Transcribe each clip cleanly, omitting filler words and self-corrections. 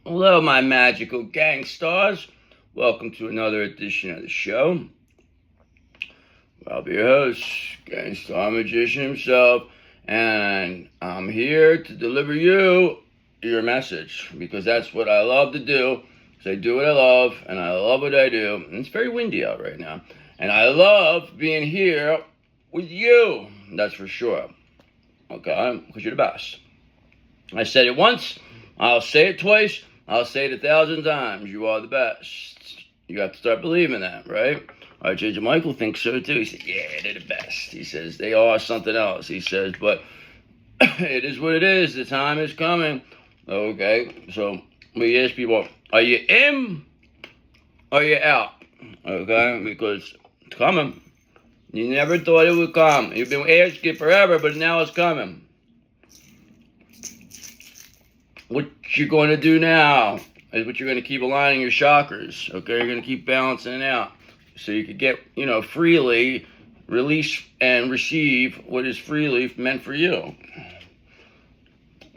Hello, my magical gang stars. Welcome to another edition of the show. I'll be your host, Gangstar Magician himself, and I'm here to deliver you your message because that's what I love to do. Because I do what I love, and I love what I do. And it's very windy out right now, and I love being here with you. That's for sure. Okay, because you're the best. I said it once. I'll say it twice. I'll say it 1,000 times. You are the best. You have to start believing that, right? RJ Michael thinks so too. He said, yeah, they're the best. He says, they are something else. He says, but it is what it is. The time is coming. Okay, so we ask people, are you in or are you out? Okay, because it's coming. You never thought it would come. You've been asking forever, but now it's coming. What you're going to do now is what you're going to keep aligning your chakras, okay? You're going to keep balancing it out so you can get, freely release and receive what is freely meant for you.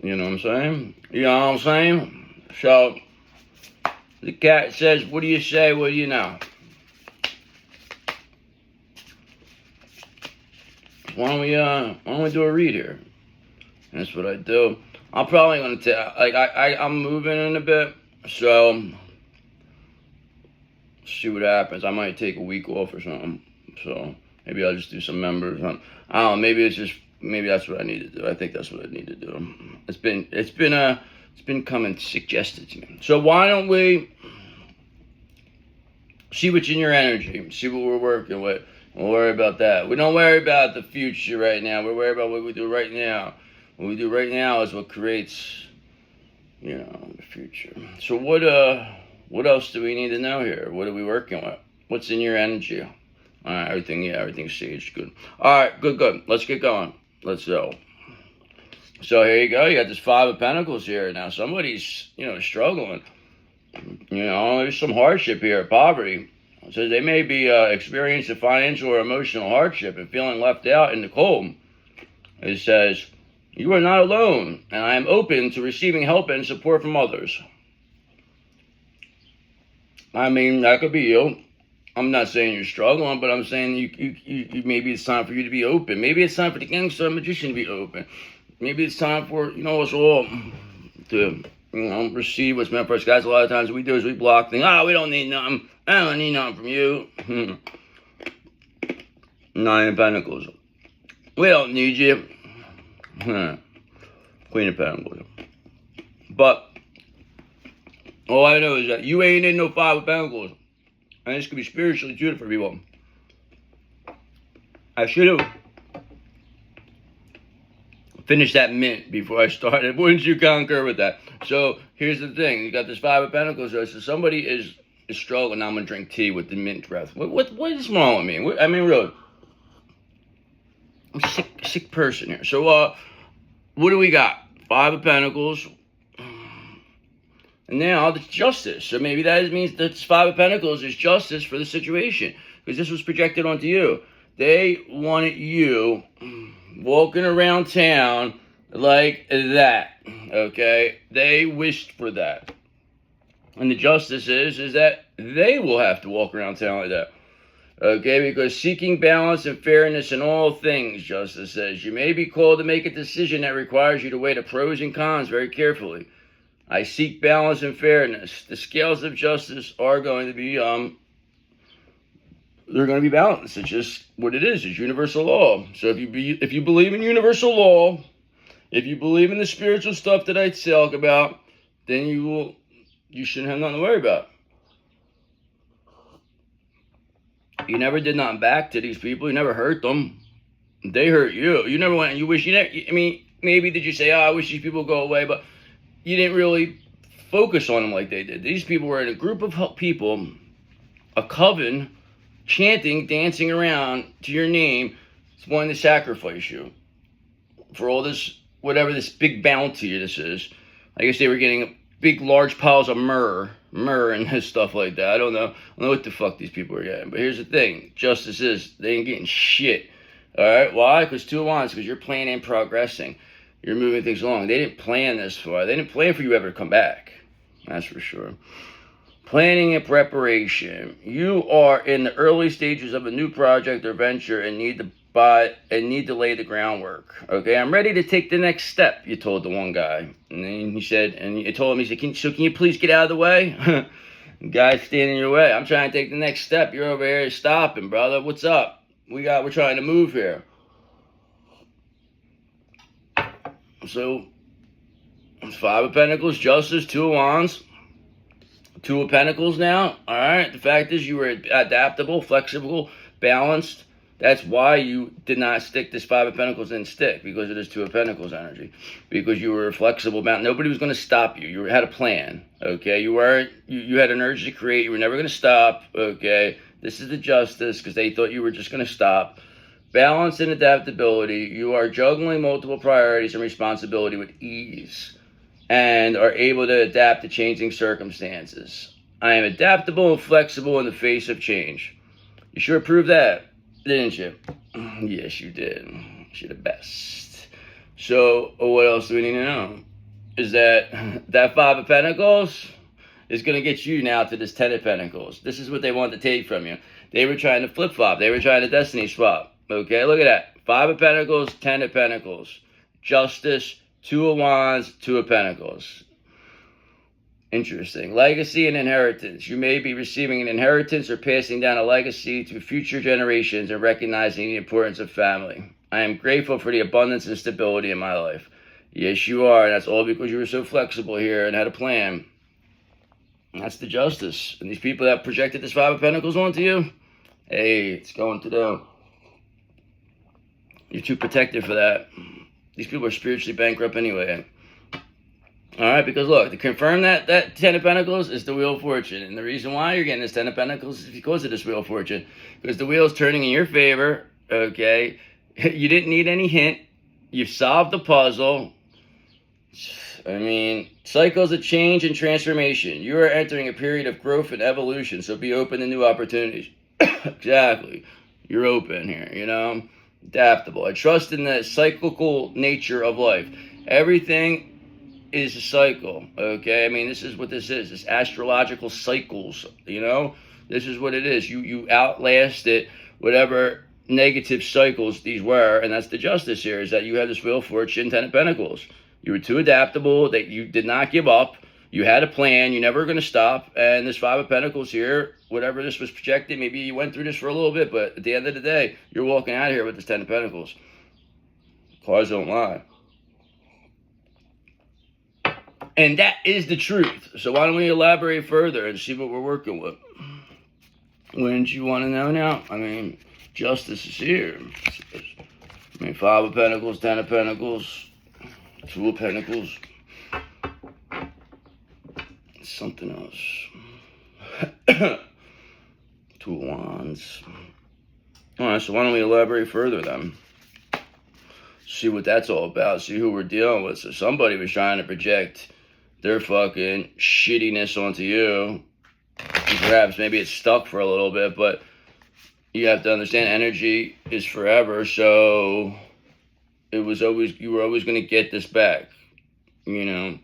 You know what I'm saying? You know what I'm saying? So, the cat says, what do you say, what do you know? Why don't we do a read here? That's what I do. I'm probably going to I'm moving in a bit, so see what happens. I might take a week off or something, so maybe I'll just do some members. I don't know, maybe that's what I need to do. I think that's what I need to do. It's been coming suggested to me. So why don't we see what's in your energy, see what we're working with. We'll worry about that. We don't worry about the future right now. We worry about what we do right now. What we do right now is what creates, the future. So what else do we need to know here? What are we working with? What's in your energy? All right, everything's staged. Good. All right, good. Let's get going. Let's go. So here you go. You got this Five of Pentacles here. Now somebody's, struggling. There's some hardship here, poverty. So they may be experiencing financial or emotional hardship and feeling left out in the cold. It says, you are not alone, and I am open to receiving help and support from others. I mean, that could be you. I'm not saying you're struggling, but I'm saying you maybe it's time for you to be open. Maybe it's time for the Gangster Magician to be open. Maybe it's time for, us all to, receive what's meant for us. Guys, a lot of times what we do is we block things. We don't need nothing. I don't need nothing from you. Nine of Pentacles. We don't need you. Queen of Pentacles. But all I know is that you ain't in no Five of Pentacles. And this could be spiritually tutored for people. I should have finished that mint before I started. Wouldn't you concur with that? So here's the thing. You got this Five of Pentacles. So somebody is struggling. Now I'm going to drink tea with the mint breath. What is wrong with me? Really. I'm a sick person here. So, what do we got? Five of Pentacles. And now it's justice. So maybe that means that this Five of Pentacles is justice for the situation. Because this was projected onto you. They wanted you walking around town like that. Okay? They wished for that. And the justice is that they will have to walk around town like that. Okay, because seeking balance and fairness in all things, justice says, you may be called to make a decision that requires you to weigh the pros and cons very carefully. I seek balance and fairness. The scales of justice are going to be, they're going to be balanced. It's just what it is. It's universal law. So if you believe in universal law, if you believe in the spiritual stuff that I talk about, then you shouldn't have nothing to worry about. You never did nothing back to these people. You never hurt them. They hurt you. You never went and you wish you never... maybe did you say, I wish these people go away, but you didn't really focus on them like they did. These people were in a group of people, a coven, chanting, dancing around to your name, wanting to sacrifice you for all this, whatever this big bounty this is. I guess they were getting big, large piles of myrrh and stuff like that. I don't know what the fuck these people are getting. But here's the thing. Justice is, they ain't getting shit. All right? Why? Because Two of Wands, because you're planning and progressing. You're moving things along. They didn't plan this far. They didn't plan for you ever to come back. That's for sure. Planning and preparation. You are in the early stages of a new project or venture and need to lay the groundwork. Okay, I'm ready to take the next step, you told the one guy. And then he said, and you told him, he said, can you please get out of the way? The guy's standing in your way. I'm trying to take the next step. You're over here stopping, brother. What's up? We're trying to move here. So, it's Five of Pentacles, Justice, Two of Wands. Two of Pentacles now. All right. The fact is you were adaptable, flexible, balanced. That's why you did not stick. This Five of Pentacles didn't stick, because it is Two of Pentacles energy. Because you were flexible. Nobody was going to stop you. You had a plan. Okay. You had an urge to create. You were never going to stop. Okay. This is the Justice, because they thought you were just going to stop. Balance and adaptability. You are juggling multiple priorities and responsibility with ease, and are able to adapt to changing circumstances. I am adaptable and flexible in the face of change. You sure proved that, didn't you? Yes, you did. You're the best. So, what else do we need to know? Is that Five of Pentacles is going to get you now to this Ten of Pentacles. This is what they wanted to take from you. They were trying to flip-flop. They were trying to destiny swap. Okay, look at that. Five of Pentacles, Ten of Pentacles. Justice, Two of Wands, Two of Pentacles. Interesting. Legacy and inheritance. You may be receiving an inheritance or passing down a legacy to future generations and recognizing the importance of family. I am grateful for the abundance and stability in my life. Yes, you are. And that's all because you were so flexible here and had a plan. And that's the Justice. And these people that projected this Five of Pentacles onto you, hey, it's going to them. You're too protected for that. These people are spiritually bankrupt anyway. All right, because look, to confirm that Ten of Pentacles is the Wheel of Fortune. And the reason why you're getting this Ten of Pentacles is because of this Wheel of Fortune. Because the wheel's turning in your favor, okay? You didn't need any hint. You've solved the puzzle. I mean, cycles of change and transformation. You are entering a period of growth and evolution, so be open to new opportunities. Exactly. You're open here, you know? Adaptable. I trust in the cyclical nature of life. Everything is a cycle, okay? I mean, this is what this is. It's astrological cycles, you know? This is what it is. You outlasted whatever negative cycles these were, and that's the Justice here, is that you had this Wheel of Fortune, Ten of Pentacles. You were too adaptable, that you did not give up. You had a plan. You never were going to stop. And this Five of Pentacles here, whatever this was projected, maybe you went through this for a little bit, but at the end of the day, you're walking out of here with this Ten of Pentacles. Cards don't lie. And that is the truth. So why don't we elaborate further and see what we're working with? Wouldn't you want to know now? I mean, Justice is here. I mean, Five of Pentacles, Ten of Pentacles, Two of Pentacles. Something else. Two of Wands. All right, so why don't we elaborate further then? See what that's all about. See who we're dealing with. So somebody was trying to project their fucking shittiness onto you. Perhaps maybe it's stuck for a little bit, but you have to understand energy is forever. So you were always going to get this back. You know.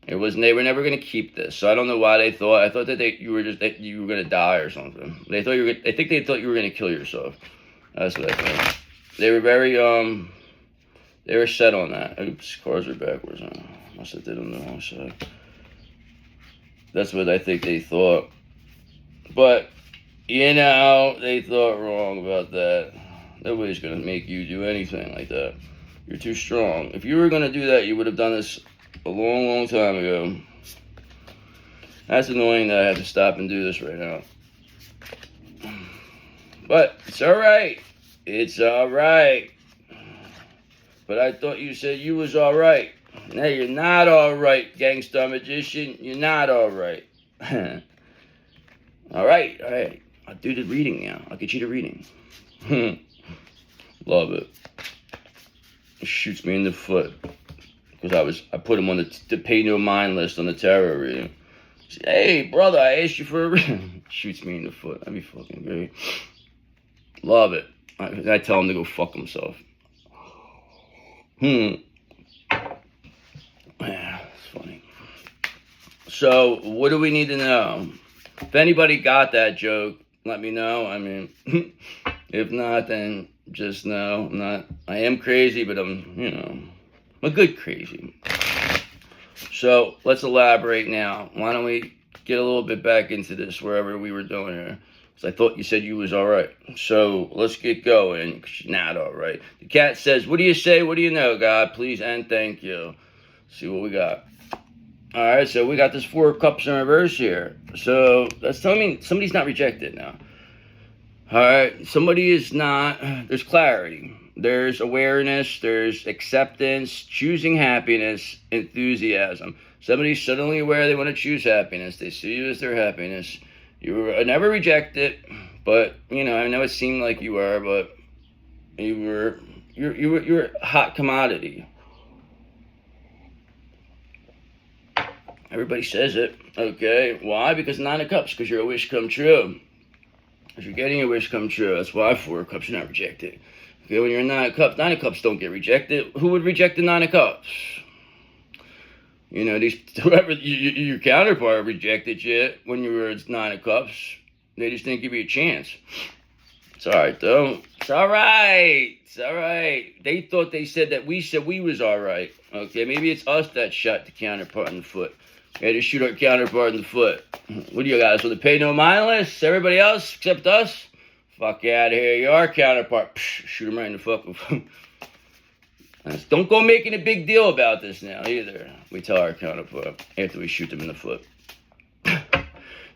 They were never going to keep this. So I don't know why they thought. I thought that you were going to die or something. I think they thought you were going to kill yourself. That's what I thought. They were very they were set on that. Oops, cards are backwards. Must have did on the wrong side. That's what I think they thought. But you know, they thought wrong about that. Nobody's going to make you do anything like that. You're too strong. If you were going to do that, you would have done this a long, long time ago. That's annoying that I have to stop and do this right now. But it's alright. It's alright. But I thought you said you was alright. No, you're not alright, Gangsta Magician. You're not alright. Alright. I'll do the reading now. I'll get you the reading. Love it. It shoots me in the foot. Because I put him on the pay no mind list on the tarot reading. Said, hey, brother, I asked you for a reading. Shoots me in the foot. That'd be fucking great. Love it. I tell him to go fuck himself. Yeah, it's funny. So, what do we need to know? If anybody got that joke, let me know. I mean, if not, then just know I am crazy, but I'm a good crazy. So, let's elaborate now. Why don't we get a little bit back into this, wherever we were doing here? Because I thought you said you was all right. So, let's get going, because you're not all right. The cat says, what do you say? What do you know, God? Please and thank you. Let's see what we got. All right, so we got this 4 of Cups in reverse here. So that's telling me somebody's not rejected now. All right, somebody is not. There's clarity. There's awareness. There's acceptance, choosing happiness, enthusiasm. Somebody's suddenly aware they want to choose happiness. They see you as their happiness. You were never rejected, but I know it seemed like you were, but you're a hot commodity. Everybody says it. Okay. Why? Because 9 of Cups. Because you're a wish come true. Because you're getting a wish come true. That's why 4 of Cups, you're not rejected. Okay. When you're 9 of Cups, 9 of Cups don't get rejected. Who would reject the 9 of Cups? Whoever your counterpart rejected you when you were 9 of Cups. They just didn't give you a chance. It's all right, though. It's all right. It's all right. They thought they said that we said we was all right. Okay. Maybe it's us that shot the counterpart in the foot. We had to shoot our counterpart in the foot. What do you guys want to pay no mind list? Everybody else except us? Fuck out of here. You're our counterpart. Psh, shoot him right in the fucking foot. Don't go making a big deal about this now either. We tell our counterpart after we shoot them in the foot.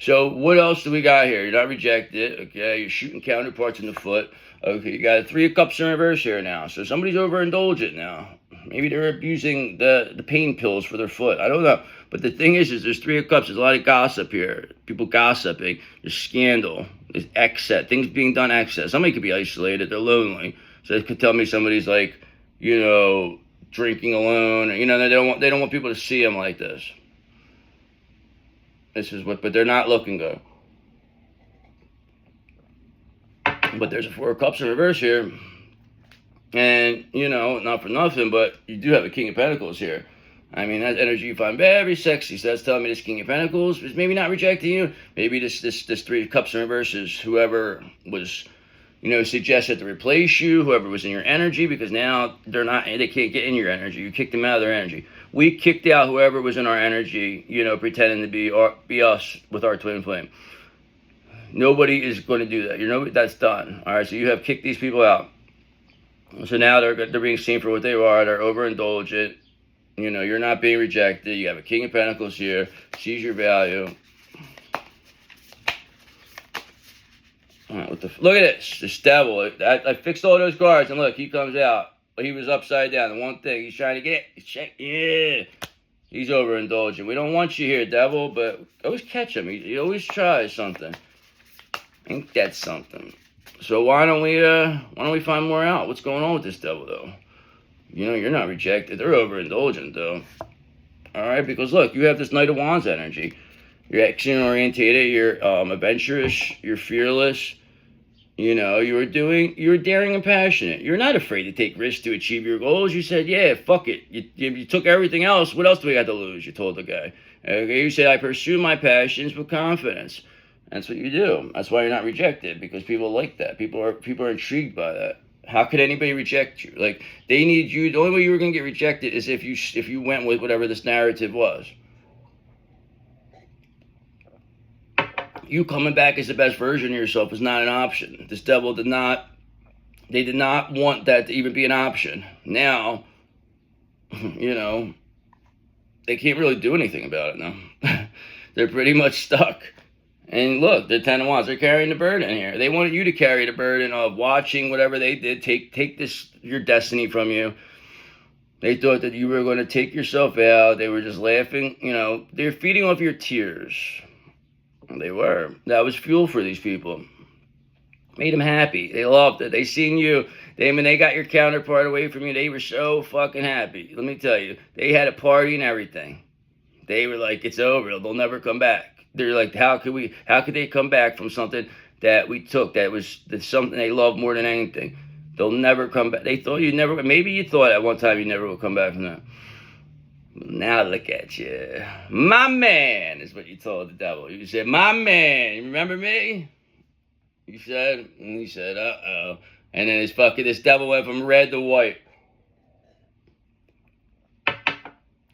So what else do we got here? You're not rejected. Okay. You're shooting counterparts in the foot. Okay. You got 3 of Cups in reverse here now. So somebody's overindulgent now. Maybe they're abusing the pain pills for their foot. I don't know. But the thing is there's 3 of Cups. There's a lot of gossip here. People gossiping. There's scandal. There's excess. Things being done excess. Somebody could be isolated. They're lonely. So they could tell me somebody's like, drinking alone. Or, they don't want people to see them like this. But they're not looking good. But there's a 4 of Cups in reverse here. And, not for nothing, but you do have a King of Pentacles here. I mean, that energy you find very sexy. So that's telling me this King of Pentacles is maybe not rejecting you. Maybe this 3 of Cups in reverse is whoever was, suggested to replace you, whoever was in your energy, because now they can't get in your energy. You kicked them out of their energy. We kicked out whoever was in our energy, pretending to be us with our twin flame. Nobody is going to do that. That's done. All right, so you have kicked these people out. So now they're being seen for what they are. They're overindulgent. You're not being rejected. You have a King of Pentacles here. Sees your value. All right, look at this. This devil. I fixed all those cards, and look, he comes out. He was upside down. The one thing he's trying to get. Yeah. He's overindulgent. We don't want you here, devil, but always catch him. He always tries something. Ain't that something? So why don't we find more out? What's going on with this devil, though? You're not rejected. They're overindulgent, though. All right, because look, you have this Knight of Wands energy. You're action-orientated. You're adventurous. You're fearless. You're daring and passionate. You're not afraid to take risks to achieve your goals. You said, yeah, fuck it. You took everything else. What else do we got to lose? You told the guy. Okay, you said, I pursue my passions with confidence. That's what you do. That's why you're not rejected, because people like that. People are intrigued by that. How could anybody reject you? Like, they need you. The only way you were going to get rejected is if you went with whatever this narrative was. You coming back as the best version of yourself is not an option. This devil did not want that to even be an option. Now, they can't really do anything about it now. They're pretty much stuck. And look, the 10 of Wands, they're carrying the burden here. They wanted you to carry the burden of watching whatever they did take your destiny from you. They thought that you were going to take yourself out. They were just laughing. They're feeding off your tears. They were. That was fuel for these people. Made them happy. They loved it. They seen you. When they got your counterpart away from you, they were so fucking happy. Let me tell you, they had a party and everything. They were like, it's over. They'll never come back. They're like, how could they come back from something that we took that's something they love more than anything? They'll never come back. They thought maybe you thought at one time you never would come back from that. Now look at you. My man is what you told the devil. You said, my man, you remember me? You said, and he said, uh-oh. And then this devil went from red to white.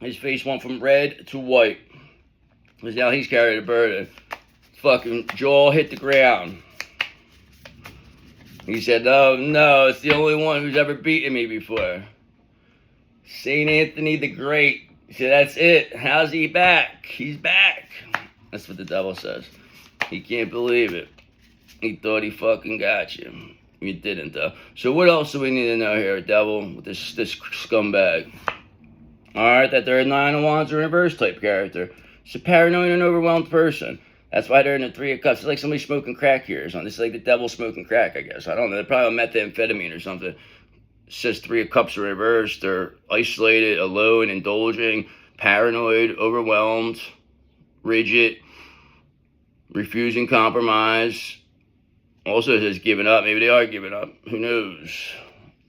His face went from red to white. Because now he's carried a burden. Fucking jaw hit the ground. He said, no, it's the only one who's ever beaten me before. St. Anthony the Great. He said, that's it. How's he back? He's back. That's what the devil says. He can't believe it. He thought he fucking got you. You didn't, though. So what else do we need to know here, devil, with this scumbag? Alright, that they're a 9 of Wands or reverse type character. It's a paranoid and overwhelmed person. That's why they're in the 3 of Cups. It's like somebody smoking crack here or something. It's like the devil smoking crack, I guess. I don't know. They're probably on methamphetamine or something. It says 3 of Cups are reversed. They're isolated, alone, indulging, paranoid, overwhelmed, rigid, refusing compromise. Also, it says giving up. Maybe they are giving up. Who knows?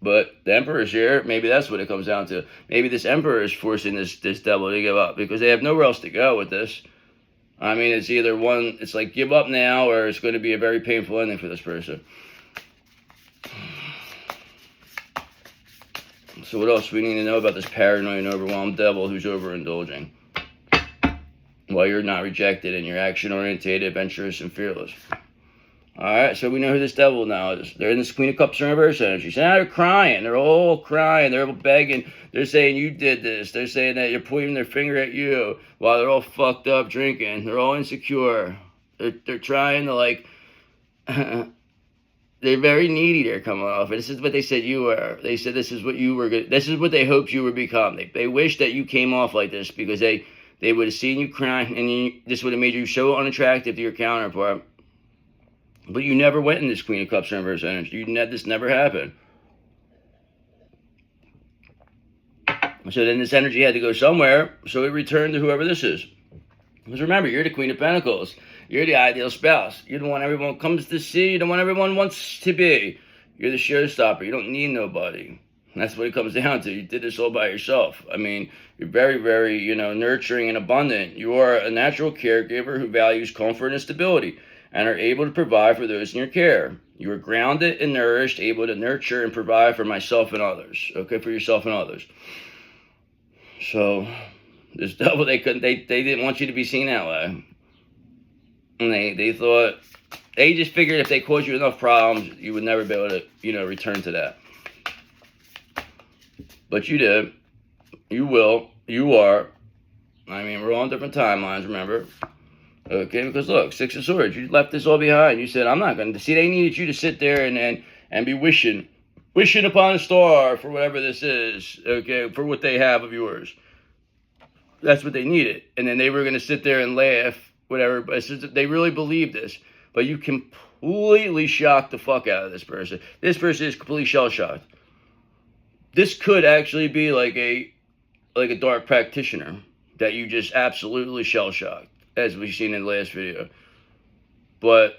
But the Emperor's here. Maybe that's what it comes down to. Maybe this Emperor is forcing this devil to give up because they have nowhere else to go with this. I mean, it's either one, it's like give up now, or it's going to be a very painful ending for this person. So what else do we need to know about this paranoid and overwhelmed devil who's overindulging? Well, you're not rejected and you're action-oriented, adventurous, and fearless. Alright, so we know who this devil now is. They're in this Queen of Cups in reverse energy. So now they're crying. They're all crying. They're all begging. They're saying you did this. They're saying that you're pointing their finger at you while they're all fucked up drinking. They're all insecure. They're trying to like... they're very needy. They're coming off. And this is what they said you were. They said this is what you were good. This is what they hoped you would become. They wish that you came off like this because they would have seen you crying and this would have made you so unattractive to your counterpart. But you never went in this Queen of Cups in reverse energy. This never happened. So then this energy had to go somewhere, so it returned to whoever this is. Because remember, you're the Queen of Pentacles. You're the ideal spouse. You're the one everyone comes to see. You're the one everyone wants to be. You're the showstopper. You don't need nobody. And that's what it comes down to. You did this all by yourself. I mean, you're very, very, nurturing and abundant. You are a natural caregiver who values comfort and stability, and are able to provide for those in your care. You are grounded and nourished, able to nurture and provide for myself and others. Okay, for yourself and others. So, this devil, they didn't want you to be seen that way. And they thought, they just figured if they caused you enough problems, you would never be able to, return to that. But you did. You will. You are. I mean, we're on different timelines, remember? Okay, because look, 6 of Swords, you left this all behind. You said, I'm not going to... See, they needed you to sit there and be wishing upon a star for whatever this is, okay, for what they have of yours. That's what they needed. And then they were going to sit there and laugh, whatever. But they really believed this. But you completely shocked the fuck out of this person. This person is completely shell-shocked. This could actually be like a dark practitioner that you just absolutely shell-shocked, as we've seen in the last video. But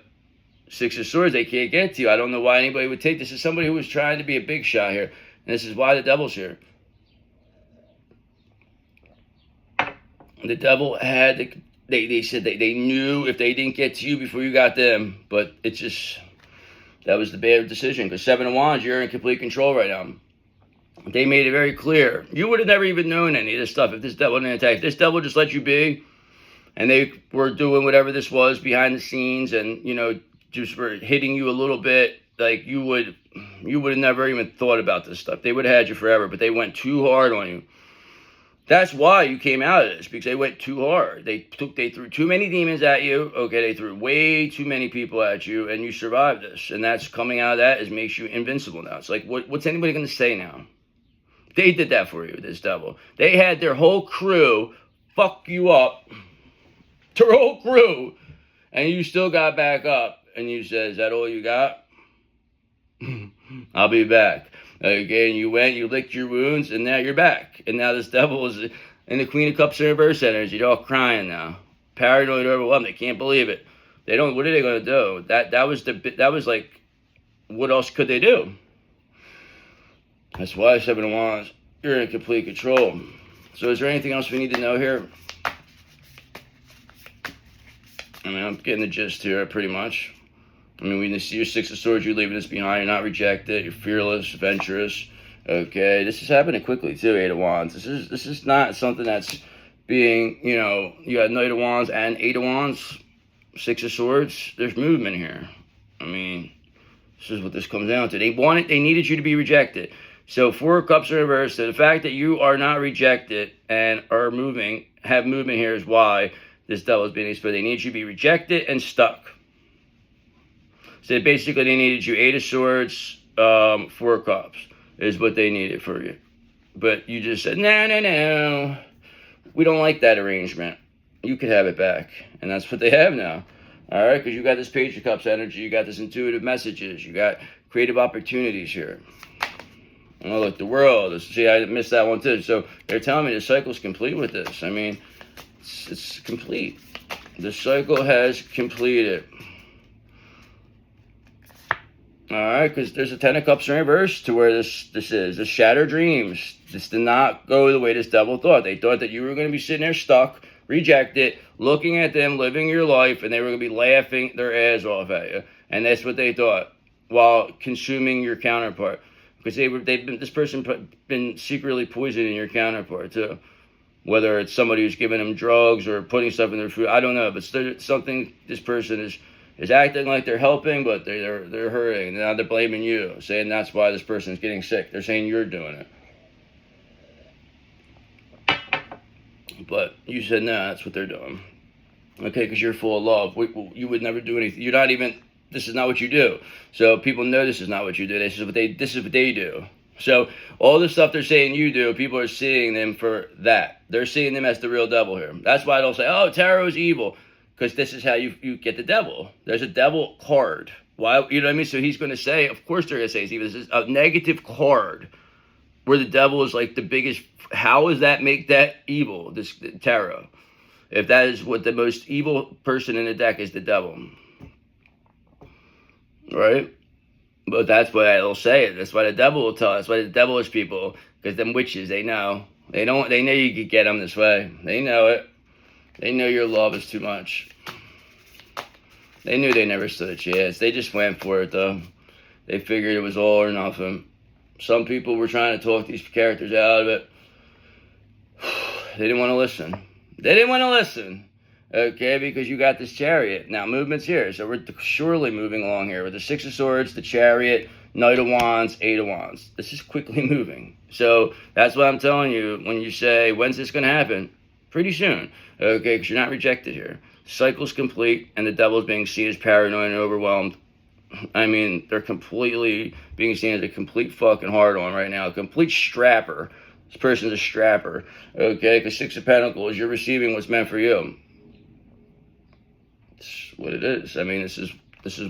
6 of Swords, they can't get to you. I don't know why anybody would take this. This is somebody who was trying to be a big shot here. And this is why the devil's here. The devil had... They said they knew if they didn't get to you before you got them. But it's just... That was the bad decision. Because 7 of Wands, you're in complete control right now. They made it very clear. You would have never even known any of this stuff if this devil didn't attack. This devil just let you be. And they were doing whatever this was behind the scenes and, just were hitting you a little bit. Like, you would have never even thought about this stuff. They would have had you forever, but they went too hard on you. That's why you came out of this, because they went too hard. They threw too many demons at you. Okay, they threw way too many people at you, and you survived this. And that's coming out of that makes you invincible now. It's like, what's anybody going to say now? They did that for you, this devil. They had their whole crew fuck you up. Their whole crew. And you still got back up. And you said, is that all you got? I'll be back. Okay, and you went, you licked your wounds, and now you're back. And now this devil is in the Queen of Cups in reverse energy. They're all crying now. Paranoid, overwhelmed. They can't believe it. They don't. What are they going to do? That was like, what else could they do? That's why 7 of Wands, you're in complete control. So is there anything else we need to know here? I mean, I'm getting the gist here pretty much. I mean, we see your Six of Swords, you're leaving this behind, you're not rejected, you're fearless, adventurous. Okay, this is happening quickly too, Eight of Wands. This is not something that's being, you know, you got Knight of Wands and Eight of Wands, Six of Swords. There's movement here. I mean, this is what this comes down to. They needed you to be rejected. So Four of Cups in reverse. So the fact that you are not rejected and are moving, have movement here is why this devil is being exposed. They need you to be rejected and stuck. So basically they needed you Eight of Swords, Four of Cups is what they needed for you. But you just said, no. We don't like that arrangement. You could have it back. And that's what they have now. All right, because you got this Page of Cups energy. You got this intuitive messages. You got creative opportunities here. Oh, look, the world. See, I missed that one too. So they're telling me the cycle's complete with this. I mean, it's complete. The cycle has completed. All right, because there's a Ten of Cups in reverse to where this is. The shattered dreams. This did not go the way this devil thought. They thought that you were going to be sitting there stuck, rejected, looking at them, living your life, and they were going to be laughing their ass off at you. And that's what they thought while consuming your counterpart. Because this person been secretly poisoning your counterpart too. Whether it's somebody who's giving them drugs or putting stuff in their food, I don't know. But something this person is acting like they're helping, but they're hurting. Now they're blaming you, saying that's why this person's getting sick. They're saying you're doing it. But you said, no, that's what they're doing. Okay, because you're full of love. You would never do anything. You're not even, this is not what you do. So people know this is not what you do. This is what they do. So all the stuff they're saying you do, people are seeing them for that. They're seeing them as the real devil here. That's why they'll say, oh, tarot is evil. Because this is how you get the devil. There's a devil card. Why? You know what I mean? So he's going to say, of course they're going to say it's evil. This is a negative card where the devil is like the biggest. How does that make that evil, this tarot? If that is what the most evil person in the deck is, the devil. Right? But that's why they'll say it. That's why the devil will tell us. That's why the devil is people. Because them witches, they know. They know you could get them this way. They know it. They know your love is too much. They knew they never stood a chance. They just went for it, though. They figured it was all or nothing. Some people were trying to talk these characters out of it. They didn't want to listen. They didn't want to listen. Okay, because you got this Chariot. Now, movement's here. So we're surely moving along here with the Six of Swords, the Chariot, Knight of Wands, Eight of Wands. This is quickly moving. So that's what I'm telling you when you say, when's this going to happen? Pretty soon. Okay, because you're not rejected here. Cycle's complete, and the devil's being seen as paranoid and overwhelmed. I mean, they're completely being seen as a complete fucking hard-on right now. A complete strapper. This person's a strapper. Okay, because Six of Pentacles, you're receiving what's meant for you. It's what it is. I mean, this is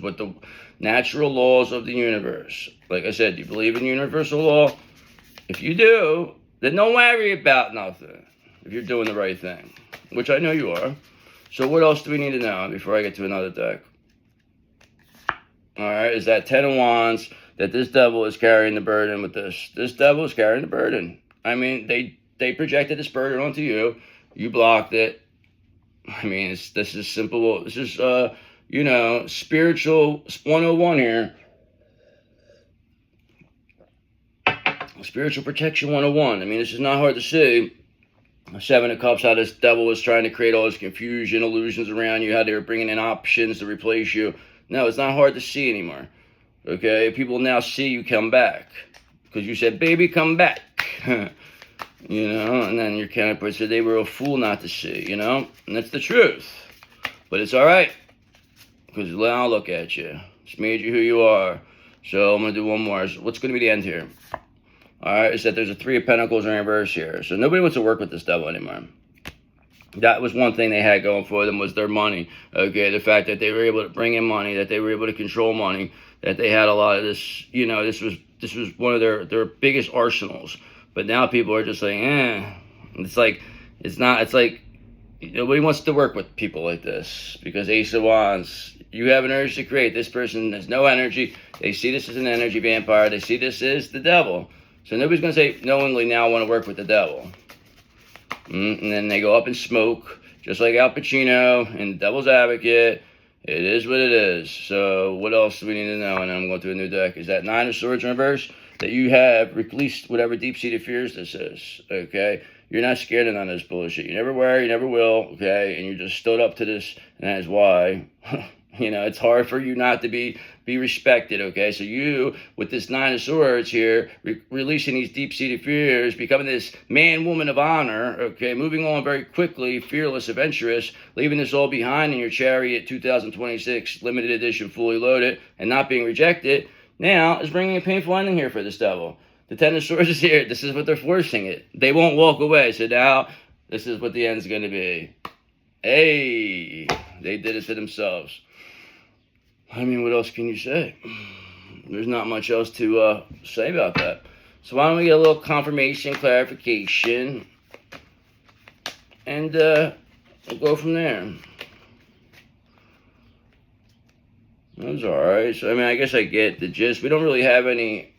what the natural laws of the universe. Like I said, do you believe in universal law? If you do, then don't worry about nothing. If you're doing the right thing. Which I know you are. So what else do we need to know before I get to another deck? Alright, is that Ten of Wands, that this devil is carrying the burden with this. This devil is carrying the burden. I mean, they projected this burden onto you. You blocked it. I mean, this is simple. This is, spiritual 101 here. Spiritual protection 101. I mean, this is not hard to see. Seven of Cups, how this devil was trying to create all this confusion, illusions around you, how they were bringing in options to replace you. No, it's not hard to see anymore. Okay? People now see you come back. Because you said, baby, come back. And then your counterpart said they were a fool not to see, And that's the truth. But it's all right. Because now look at you. It's made you who you are. So I'm going to do one more. What's going to be the end here? All right, is that there's a Three of Pentacles in reverse here. So nobody wants to work with this devil anymore. That was one thing they had going for them, was their money. Okay, the fact that they were able to bring in money, that they were able to control money, that they had a lot of this, this was one of their biggest arsenals. But now people are just like, It's like nobody wants to work with people like this. Because Ace of Wands, you have an urge to create. This person has no energy. They see this as an energy vampire. They see this as the devil. So nobody's going to say knowingly now I want to work with the devil. And then they go up in smoke, just like Al Pacino in Devil's Advocate. It is what it is. So what else do we need to know? And I'm going through a new deck. Is that Nine of Swords in reverse? That you have released whatever deep-seated fears this is, okay? You're not scared of none of this bullshit. You never were, you never will, okay? And you just stood up to this, and that is why, it's hard for you not to be respected, okay? So you, with this Nine of Swords here, releasing these deep-seated fears, becoming this man, woman of honor, okay? Moving on very quickly, fearless, adventurous, leaving this all behind in your Chariot 2026 limited edition fully loaded, and not being rejected, now is bringing a painful ending here for this devil. The Ten of Swords is here. This is what they're forcing it. They won't walk away. So now, this is what the end's going to be. Hey, they did it to themselves. I mean, what else can you say? There's not much else to say about that. So why don't we get a little confirmation, clarification, and we'll go from there. That was alright. So, I mean, I guess I get the gist. We don't really have any,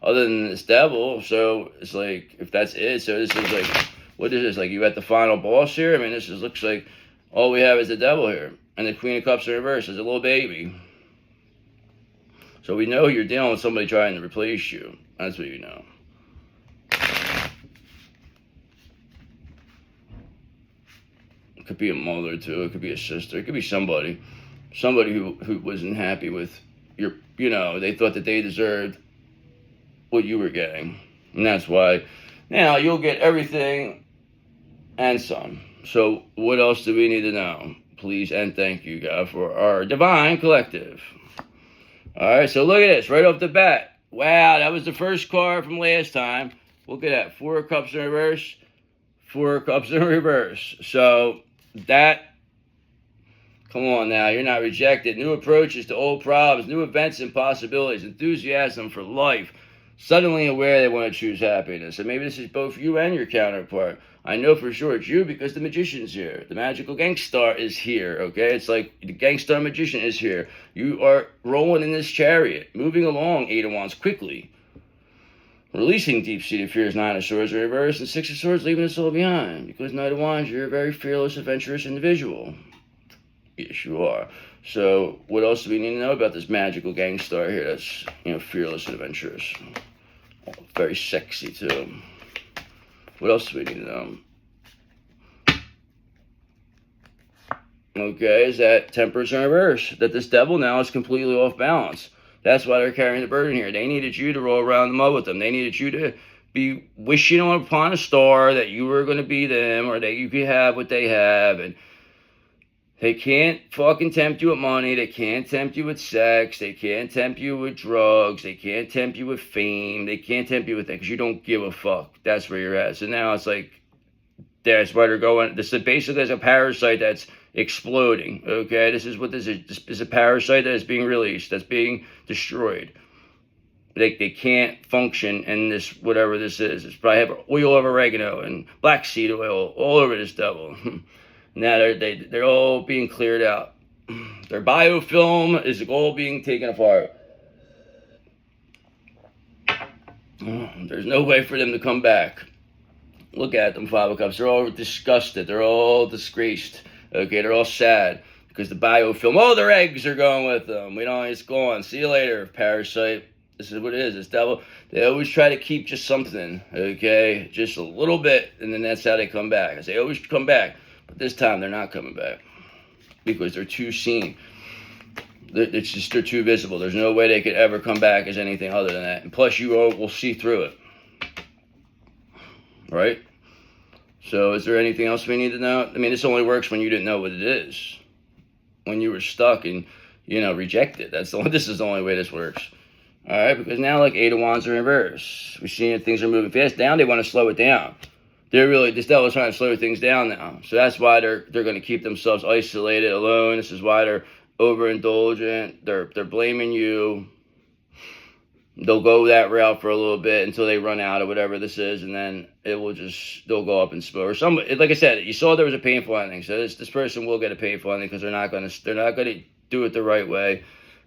other than this devil. So, it's like, if that's it, so this is like, what is this? Like, you at the final boss here? I mean, looks like all we have is the devil here. And the Queen of Cups in reverse is a little baby. So we know you're dealing with somebody trying to replace you. That's what you know. It could be a mother, too. It could be a sister. It could be somebody who wasn't happy with your, they thought that they deserved what you were getting. And that's why now you'll get everything and some. So what else do we need to know? Please and thank you, God, for our divine collective. All right, so look at this right off the bat. Wow, that was the first card from last time. Look at that. 4 of Cups in reverse. 4 of Cups in reverse. So that, come on now, you're not rejected. New approaches to old problems, new events and possibilities, enthusiasm for life. Suddenly aware they want to choose happiness. And maybe this is both you and your counterpart. I know for sure it's you because the magician's here. The magical gangster is here, okay? It's like the gangster magician is here. You are rolling in this chariot, moving along, 8 of Wands, quickly. Releasing deep-seated fears, 9 of Swords in reverse, and 6 of Swords leaving us all behind. Because 9 of Wands, you're a very fearless, adventurous individual. Yes, you are. So what else do we need to know about this magical gangster here that's, fearless and adventurous? Very sexy, too. What else do we need to know? Okay, is that Temperance in reverse? That this devil now is completely off balance. That's why they're carrying the burden here. They needed you to roll around the mud with them. They needed you to be wishing upon a star that you were going to be them or that you could have what they have. And they can't fucking tempt you with money. They can't tempt you with sex. They can't tempt you with drugs. They can't tempt you with fame. They can't tempt you with that because you don't give a fuck. That's where you're at. So now it's like, that's why they're going. This is basically a parasite that's exploding. Okay, this is what this is. This is a parasite that is being released. That's being destroyed. They can't function in this, whatever this is. It's probably have oil of oregano and black seed oil all over this devil. Now they're all being cleared out. Their biofilm is all being taken apart. There's no way for them to come back. Look at them, 5 of Cups. They're all disgusted. They're all disgraced. Okay, they're all sad because the biofilm, their eggs are going with them. It's gone. See you later, parasite. This is what it is. This devil, they always try to keep just something, okay? Just a little bit, and then that's how they come back. They always come back, but this time they're not coming back because they're too seen. They're too visible. There's no way they could ever come back as anything other than that. And plus, you all will see through it. Right? So is there anything else we need to know? I mean, this only works when you didn't know what it is. When you were stuck and, rejected. This is the only way this works. All right? Because now, 8 of Wands are in reverse. We're seeing that things are moving fast down. They want to slow it down. This devil's trying to slow things down now. So that's why they're going to keep themselves isolated, alone. This is why they're overindulgent. They're blaming you. They'll go that route for a little bit until they run out of whatever this is, and then they'll go up in smoke. Or somebody, like I said, you saw there was a painful ending. So this person will get a painful ending because they're not going to do it the right way.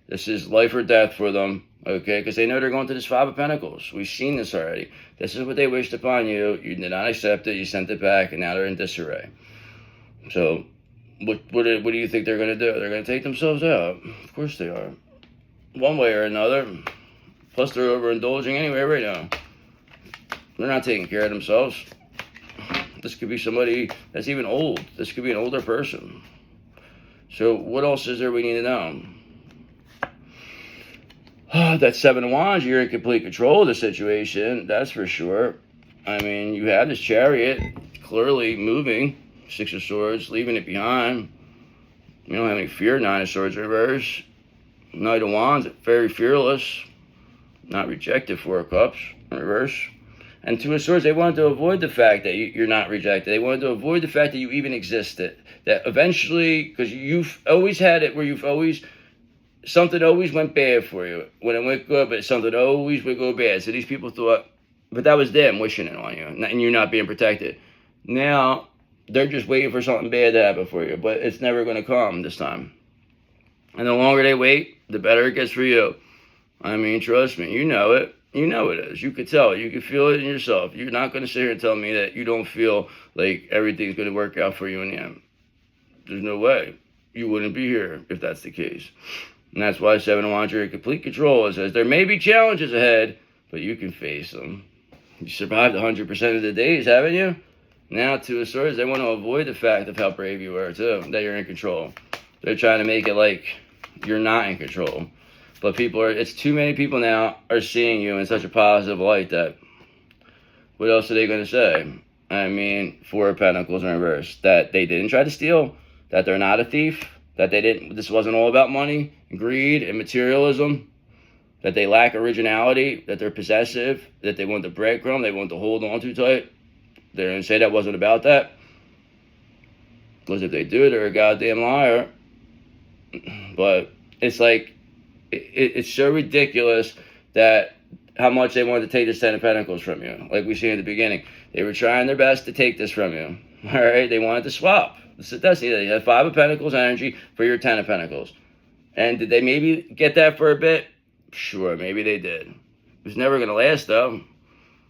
This is life or death for them. Okay, because they know they're going to this Five of Pentacles. We've seen this already. This is what they wished upon you. You did not accept it. You sent it back, and now they're in disarray. So, what do you think they're going to do? They're going to take themselves out. Of course they are. One way or another. Plus, they're overindulging anyway right now. They're not taking care of themselves. This could be somebody that's even old. This could be an older person. So, what else is there we need to know? That Seven of Wands, you're in complete control of the situation, that's for sure. I mean, you have this Chariot clearly moving, Six of Swords, leaving it behind. You don't have any fear, Nine of Swords reverse. Knight of Wands, very fearless, not rejected, Four of Cups reverse. And Two of Swords, they wanted to avoid the fact that you're not rejected. They wanted to avoid the fact that you even existed. That eventually, because you've always had it where something always went bad for you. When it went good, but something always would go bad. So these people thought, but that was them wishing it on you, and you're not being protected. Now, they're just waiting for something bad to happen for you, but it's never going to come this time. And the longer they wait, the better it gets for you. I mean, trust me, you know it. You know it is. You could tell. You could feel it in yourself. You're not going to sit here and tell me that you don't feel like everything's going to work out for you in the end. There's no way. You wouldn't be here if that's the case. And that's why Seven of Wands, you're in complete control. It says there may be challenges ahead, but you can face them. You survived 100% of the days, haven't you? Now, Two of Swords, they want to avoid the fact of how brave you were, too, that you're in control. They're trying to make it like you're not in control. But it's too many people now are seeing you in such a positive light that, what else are they going to say? I mean, Four of Pentacles in reverse. That they didn't try to steal, that they're not a thief, that this wasn't all about money, greed, and materialism, that they lack originality, that they're possessive, that they want the breadcrumb, they want to hold on too tight. They didn't say that wasn't about that. Because if they do, they're a goddamn liar. But it's like, it's so ridiculous that how much they wanted to take this Ten of Pentacles from you. Like we see in the beginning. They were trying their best to take this from you. All right? They wanted to swap. That's it. They had Five of Pentacles energy for your Ten of Pentacles. And did they maybe get that for a bit? Sure, maybe they did. It was never going to last, though.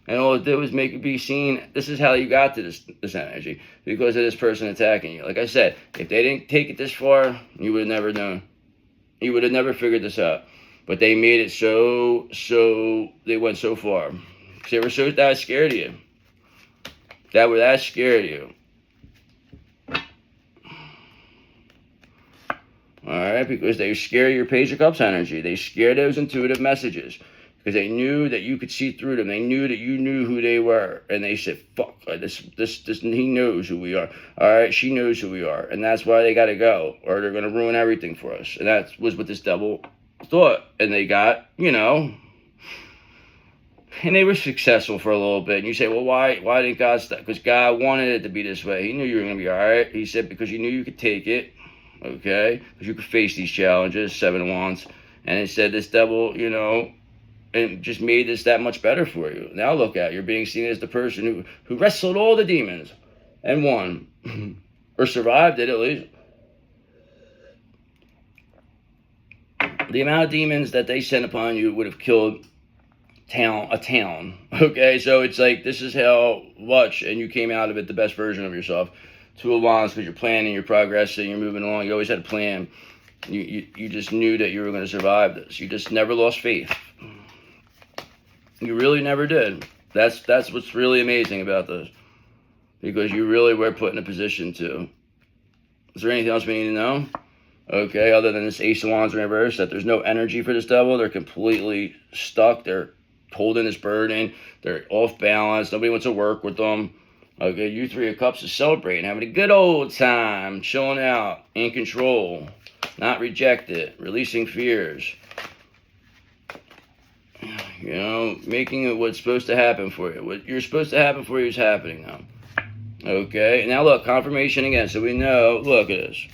And all it did was make it be seen, this is how you got to this energy. Because of this person attacking you. Like I said, if they didn't take it this far, you would have never known. You would have never figured this out. But they made it they went so far. Because they were that scared of you. That were that scared of you. Alright, because they scare your Page of Cups energy. They scare those intuitive messages. Because they knew that you could see through them. They knew that you knew who they were. And they said, fuck, this, he knows who we are. Alright, she knows who we are. And that's why they gotta go. Or they're gonna ruin everything for us. And that was what this devil thought. And they got, and they were successful for a little bit. And you say, well, why didn't God stop? Because God wanted it to be this way. He knew you were gonna be alright. He said, because you knew you could take it. Okay, because you could face these challenges, Seven of Wands, and it said this devil, and just made this that much better for you. Now look at, you're being seen as the person who wrestled all the demons and won, or survived it at least. The amount of demons that they sent upon you would have killed a town. Okay, so it's like this is how much, and you came out of it the best version of yourself. Two of Wands, because you're planning, you're progressing, you're moving along. You always had a plan. You just knew that you were going to survive this. You just never lost faith. You really never did. That's what's really amazing about this. Because you really were put in a position to. Is there anything else we need to know? Okay, other than this Ace of Wands in reverse, that there's no energy for this devil. They're completely stuck. They're holding this burden. They're off balance. Nobody wants to work with them. Okay, you Three of Cups is celebrating, having a good old time, chilling out, in control, not rejected, releasing fears. Making it what's supposed to happen for you. What you're supposed to happen for you is happening now. Okay, now look, confirmation again, so we know, look at this.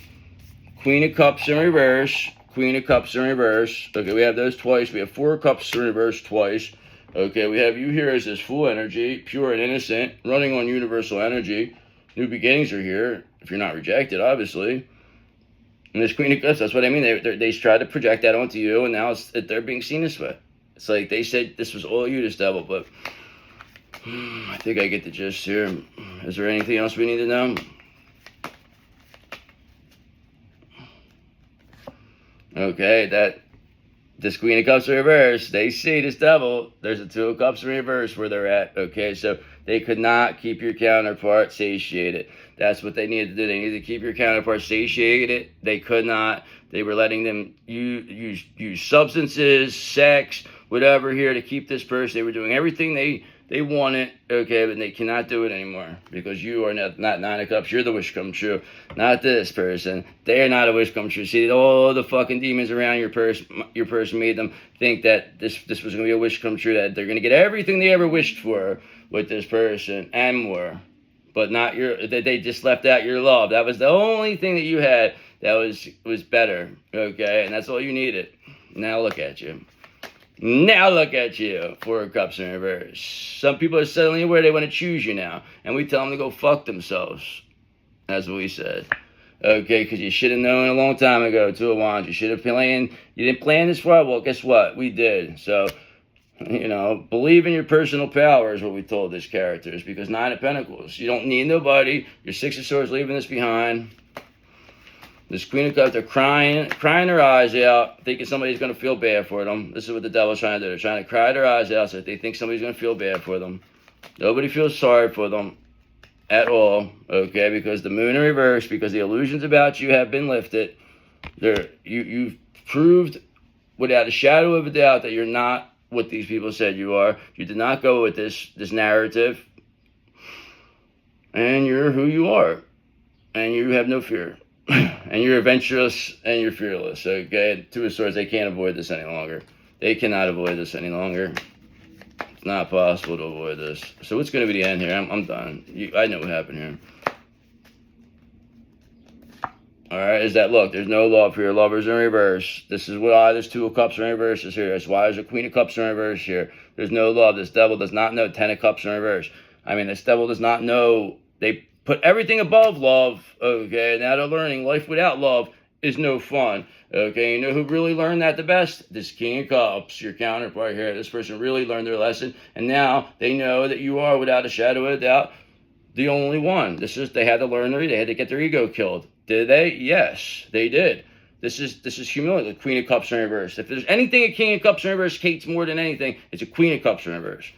Queen of Cups in reverse, Queen of Cups in reverse. Okay, we have those twice. We have Four of Cups in reverse twice. Okay, we have you here as this full energy, pure and innocent, running on universal energy. New beginnings are here, if you're not rejected, obviously. And this Queen of Cups, that's what I mean. They tried to project that onto you, and now they're being seen this way. It's like they said this was all you, this devil, but I think I get the gist here. Is there anything else we need to know? Okay, that this Queen of Cups in reverse, they see this devil, there's a Two of Cups in reverse where they're at, okay? So they could not keep your counterpart satiated. That's what they needed to do. They needed to keep your counterpart satiated. They could not. They were letting them use substances, sex, whatever here to keep this person. They were doing everything they wanted, okay, but they cannot do it anymore because you are not Nine of Cups. You're the wish come true, not this person. They are not a wish come true. See, all the fucking demons around your person made them think that this was going to be a wish come true, that they're going to get everything they ever wished for with this person and more, but not that they just left out your love. That was the only thing that you had that was better, okay, and that's all you needed. Now look at you. Now look at you, Four of Cups in reverse. Some people are suddenly aware they want to choose you now, and we tell them to go fuck themselves. That's what we said. Okay, because you should have known a long time ago, Two of Wands. You should have planned. You didn't plan this far? Well, guess what? We did. So, believe in your personal power is what we told these characters, because Nine of Pentacles. You don't need nobody. Your Six of Swords leaving this behind. This Queen of Cups, they're crying their eyes out, thinking somebody's going to feel bad for them. This is what the devil's trying to do. They're trying to cry their eyes out so that they think somebody's going to feel bad for them. Nobody feels sorry for them at all, okay, because the Moon in reverse, because the illusions about you have been lifted. You've proved without a shadow of a doubt that you're not what these people said you are. You did not go with this narrative. And you're who you are. And you have no fear. And you're adventurous and you're fearless, okay? Two of Swords, they can't avoid this any longer. They cannot avoid this any longer. It's not possible to avoid this. So what's going to be the end here? I'm done. I know what happened here. All right, is that, look, there's no love here. Lovers in reverse. This is why there's Two of Cups in reverse is here. That's why there's a Queen of Cups in reverse here. There's no love. This devil does not know Ten of Cups in reverse. I mean, this devil does not know. They put everything above love, okay? Now they're learning life without love is no fun, okay? You know who really learned that the best? This King of Cups, your counterpart here. This person really learned their lesson, and now they know that you are, without a shadow of a doubt, the only one. They had to learn they had to get their ego killed. Did they? Yes, they did. This is humility, the Queen of Cups in reverse. If there's anything a King of Cups in reverse hates more than anything, it's a Queen of Cups in reverse.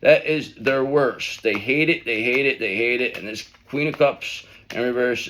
That is their worst. They hate it, they hate it, they hate it. And this Queen of Cups in reverse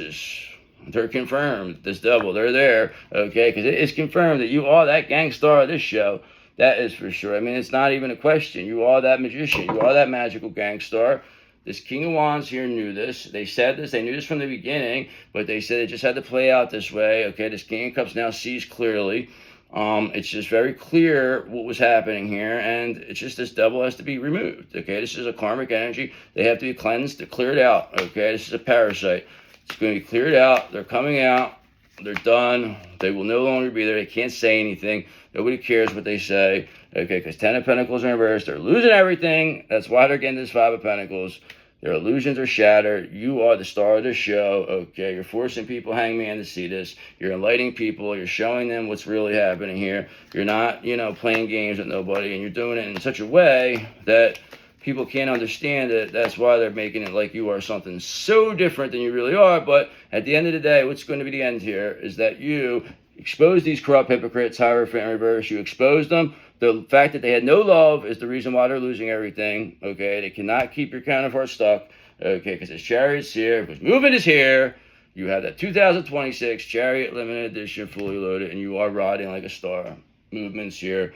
they're confirmed. This devil, they're there, okay? Because it is confirmed that you are that gang star of this show. That is for sure. I mean, it's not even a question. You are that magician. You are that magical gang star. This King of Wands here knew this. They said this. They knew this from the beginning, but they said it just had to play out this way. Okay, this King of Cups now sees clearly. It's just very clear what was happening here, and it's just this devil has to be removed. Okay, this is a karmic energy. They have to be cleansed, cleared out. Okay, this is a parasite. It's going to be cleared out. They're coming out. They're done. They will no longer be there. They can't say anything. Nobody cares what they say. Okay, because Ten of Pentacles in reverse. They're losing everything. That's why they're getting this Five of Pentacles. Their illusions are shattered. You are the star of the show. Okay, you're forcing people, hangman, to see this. You're enlightening people. You're showing them what's really happening here. You're not, playing games with nobody, and you're doing it in such a way that people can't understand it. That's why they're making it like you are something so different than you really are. But at the end of the day, what's going to be the end here is that you expose these corrupt hypocrites, Hierophant in reverse. You expose them. The fact that they had no love is the reason why they're losing everything, okay? They cannot keep your counterpart stuck, okay? Because this Chariot's here, because movement is here. You have that 2026 Chariot Limited Edition fully loaded, and you are riding like a star. Movement's here.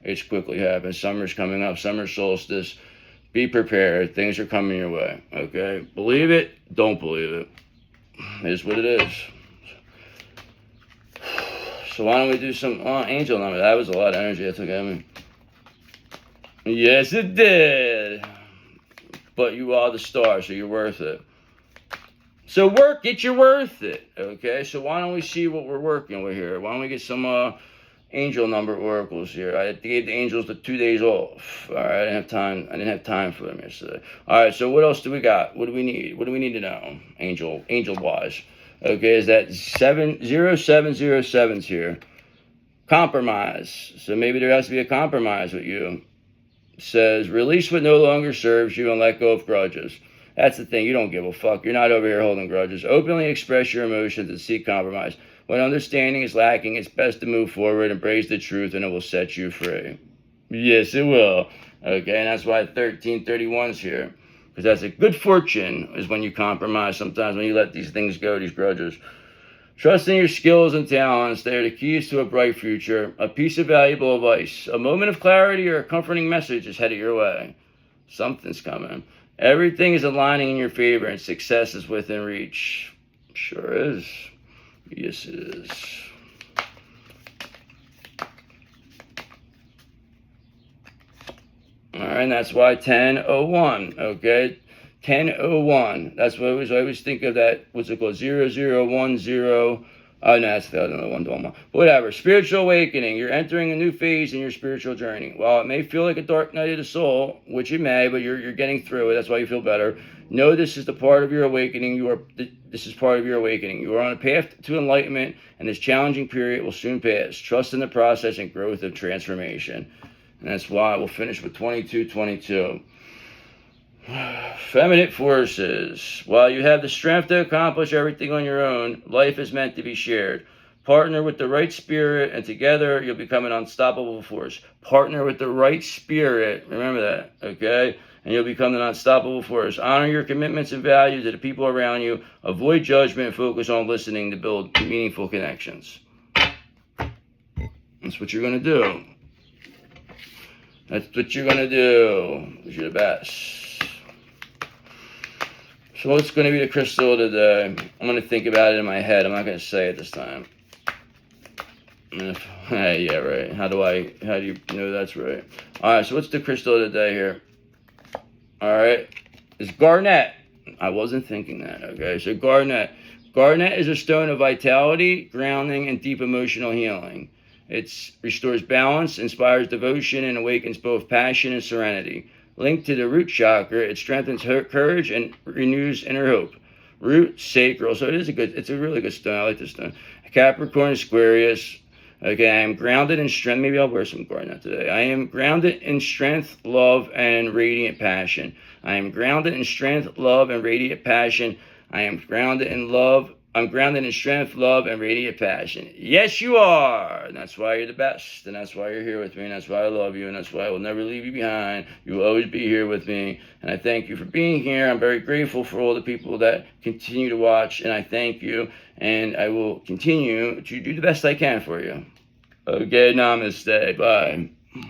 It's quickly happening. Summer's coming up. Summer solstice. Be prepared. Things are coming your way, okay? Believe it. Don't believe it. It is what it is. So why don't we do some angel number? That was a lot of energy I took at me. Yes, it did. But you are the star, so you're worth it. So get your worth it, okay? So why don't we see what we're working with here? Why don't we get some angel number oracles here? I gave the angels the 2 days off. All right, I didn't have time for them yesterday. All right, so what else do we got? What do we need? What do we need to know? Angel wise. Okay, is that 70707's here? Compromise. So maybe there has to be a compromise with you. Says, release what no longer serves you and let go of grudges. That's the thing. You don't give a fuck. You're not over here holding grudges. Openly express your emotions and seek compromise. When understanding is lacking, it's best to move forward, embrace the truth, and it will set you free. Yes, it will. Okay, and that's why 1331's here. Because that's a good fortune is when you compromise sometimes, when you let these things go, these grudges. Trust in your skills and talents. They are the keys to a bright future. A piece of valuable advice. A moment of clarity or a comforting message is headed your way. Something's coming. Everything is aligning in your favor and success is within reach. Sure is. Yes, it is. All right, and that's why 1001, okay? 1001. That's what I always think of that. What's it called? 0010. Oh, no, that's the other one. But whatever. Spiritual awakening. You're entering a new phase in your spiritual journey. While it may feel like a dark night of the soul, which it may, but you're getting through it. That's why you feel better. Know this is the part of your awakening. This is part of your awakening. You are on a path to enlightenment, and this challenging period will soon pass. Trust in the process and growth of transformation. And that's why we'll finish with 2222. Feminine forces. While you have the strength to accomplish everything on your own, life is meant to be shared. Partner with the right spirit, and together you'll become an unstoppable force. Partner with the right spirit. Remember that, okay? And you'll become an unstoppable force. Honor your commitments and values to the people around you. Avoid judgment and focus on listening to build meaningful connections. That's what you're going to do. That's what you're going to do. Because you're the best. So what's going to be the crystal today? I'm going to think about it in my head. I'm not going to say it this time. Hey, yeah, right. How do you know that's right? All right, so what's the crystal today here? All right, it's garnet. I wasn't thinking that, okay? So garnet. Garnet is a stone of vitality, grounding, and deep emotional healing. It restores balance, inspires devotion, and awakens both passion and serenity. Linked to the root chakra, it strengthens courage and renews inner hope. Root, sacral, so it's a really good stone. I like this stone. Capricorn, Aquarius. Okay, I am grounded in strength. Maybe I'll wear some garnet today. I am grounded in strength, love, and radiant passion. I am grounded in strength, love, and radiant passion. I am grounded in love. I'm grounded in strength, love, and radiant passion. Yes, you are. And that's why you're the best. And that's why you're here with me. And that's why I love you. And that's why I will never leave you behind. You will always be here with me. And I thank you for being here. I'm very grateful for all the people that continue to watch. And I thank you. And I will continue to do the best I can for you. Okay, namaste. Bye.